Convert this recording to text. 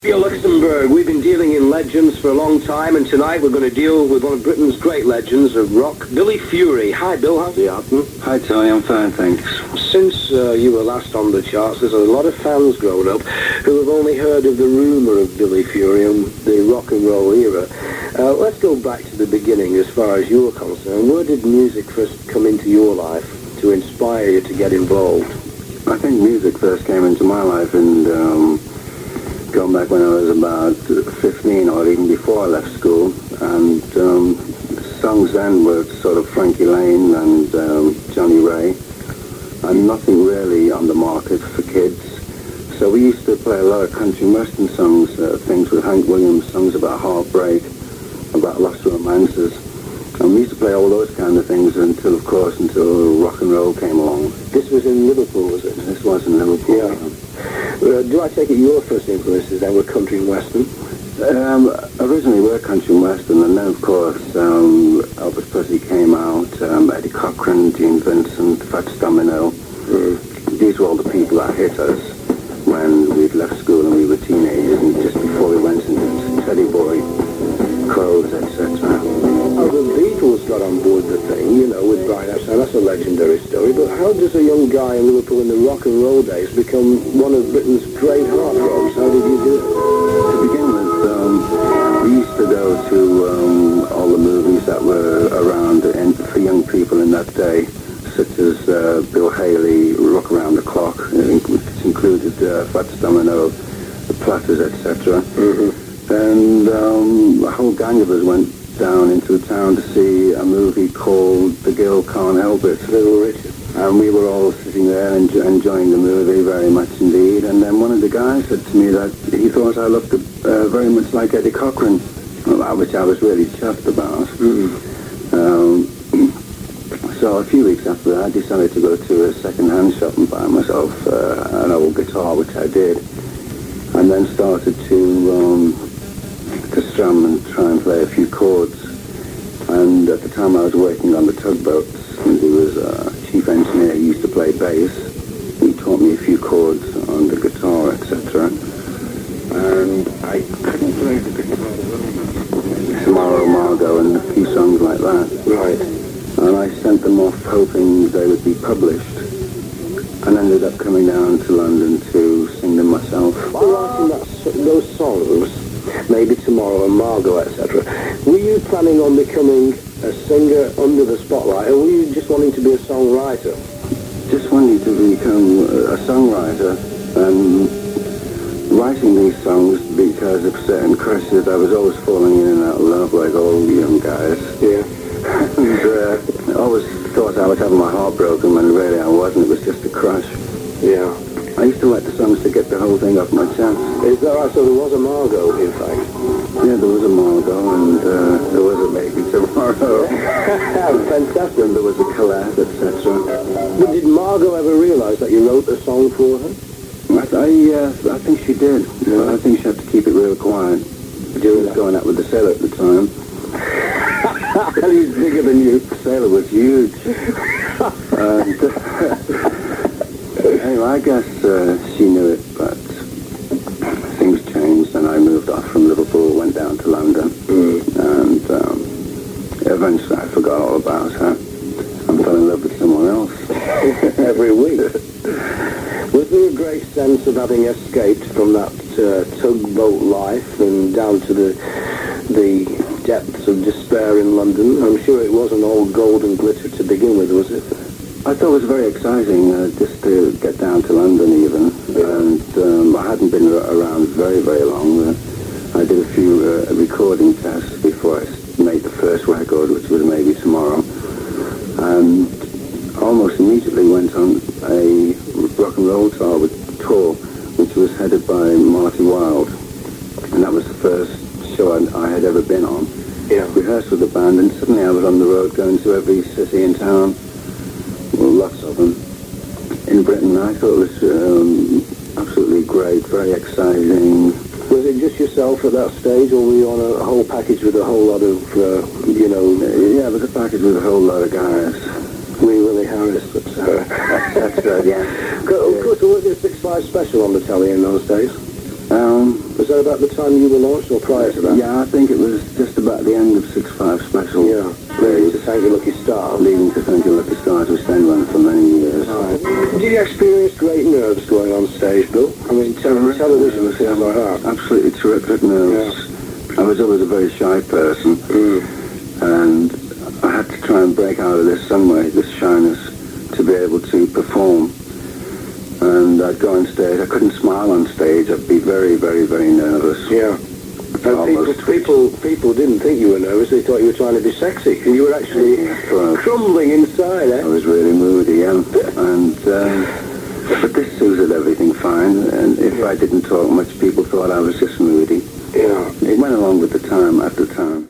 Radio Luxemburg, we've been dealing in legends for a long time, and tonight we're going to deal with one of Britain's great legends of rock, Billy Fury. Hi, Bill, how's it happening? Hi, Tony, I'm fine, thanks. Since you were last on the charts, there's a lot of fans growing up who have only heard of the rumour of Billy Fury and the rock and roll era. Let's go back to the beginning as far as you're concerned. Where did music first come into your life to inspire you to get involved? I think music first came into my life and going back when I was about 15 or even before I left school, and songs then were sort of Frankie Lane and Johnny Ray, and nothing really on the market for kids. So we used to play a lot of country and western songs, things with Hank Williams, songs about heartbreak, about lost romances, and we used to play all those kind of things until rock and roll came along. This was in Liverpool, was it? This was in Liverpool. Yeah. Do I take it your first influences then were country and western? Originally were country and western, and then of course Elvis Presley came out, Eddie Cochran, Gene Vincent, Fats Domino. These were all the people that hit us when we'd left school and we were teenagers, and just before we went into Teddy Boy, Crows, etc. Oh, the Beatles got on board the thing, you know, with Brian Epstein. That's a legendary story. But how does a young guy in Liverpool in the rock and roll days become one of Britain's great heartthrobs? How did you do it? To begin with, we used to go to all the movies that were around for young people in that day, such as Bill Haley, Rock Around the Clock, which included Fats Domino, The Platters, etc. And a whole gang of us went down into the town to see a movie called The Girl Can't Help It, Little Richard. And we were all sitting there enjoying the movie very much indeed. And then one of the guys said to me that he thought I looked very much like Eddie Cochran, which I was really chuffed about. So a few weeks after that, I decided to go to a second-hand shop and buy myself an old guitar, which I did. And then started to strum and try and play a few chords. And at the time I was working on the tugboats, and he was a chief engineer. He used to play bass. He taught me a few chords on the guitar, etc. And I couldn't play the guitar well. Tomorrow, Margot, and a few songs like that. Right. And I sent them off hoping they would be published, and ended up coming down to London to sing them myself. While writing those songs, maybe Tomorrow and Margot, etc., were you planning on becoming a singer under the spotlight, or were you just wanting to be a songwriter? Just wanting to become a songwriter, and writing these songs because of certain crushes. I was always falling in and out of love like all young guys. Yeah. And I always thought I was having my heart broken when really I wasn't. It was just a crush. Yeah. I used to write the songs to get the whole thing off my chest. Is that right? So there was a Margot, in fact? Yeah, there was a Margot, and there was a Maybe Tomorrow. Fantastic. And there was a Colette, etc. But did Margot ever realise that you wrote a song for her? I think she did. I think she had to keep it real quiet. She was going out with the sailor at the time. And he's bigger than you. The sailor was huge. Anyway, I guess she knew it, but things changed, and I moved off from Liverpool, went down to London, and eventually I forgot all about her and fell in love with someone else. Every week. Was there a great sense of having escaped from that tugboat life and down to the depths of despair in London? I'm sure it wasn't all gold and glitter to begin with, was it? I thought it was very exciting just to get down to London even, and I hadn't been around very, very long. I did a few recording tests before I made the first record, which was Maybe Tomorrow, and almost immediately went on a rock and roll tour, which was headed by Marty Wilde, and that was the first show I had ever been on. Yeah. Rehearsed with the band, and suddenly I was on the road going to every city in town. Well, lots of them in Britain. I thought it was absolutely great, very exciting. Was it just yourself at that stage, or were you on a whole package with a whole lot of, Yeah, it was a package with a whole lot of guys. Willie Harris, etc. That's right, yeah. Of course, there was a 6-5 special on the telly in those days. Was that about the time you were launched, or prior to that? Yeah, I think it was just about the end of 6.5 special. Yeah, leading to Thank You Lucky Stars. Leading to Thank You Lucky Stars, which then ran for many years. Right. Did you experience great nerves going on stage, Bill? I mean, television was things like that. Absolutely terrific nerves. Yeah. I was always a very shy person, and I had to try and break out of this some way, this shyness, to be able to perform. And I'd go on stage. I couldn't smile on stage. I'd be very, very, very nervous. Yeah. And people didn't think you were nervous. They thought you were trying to be sexy. And you were actually crumbling inside, eh? I was really moody, yeah. And, but this suited everything fine. And if I didn't talk much, people thought I was just moody. Yeah. It went along with the time at the time.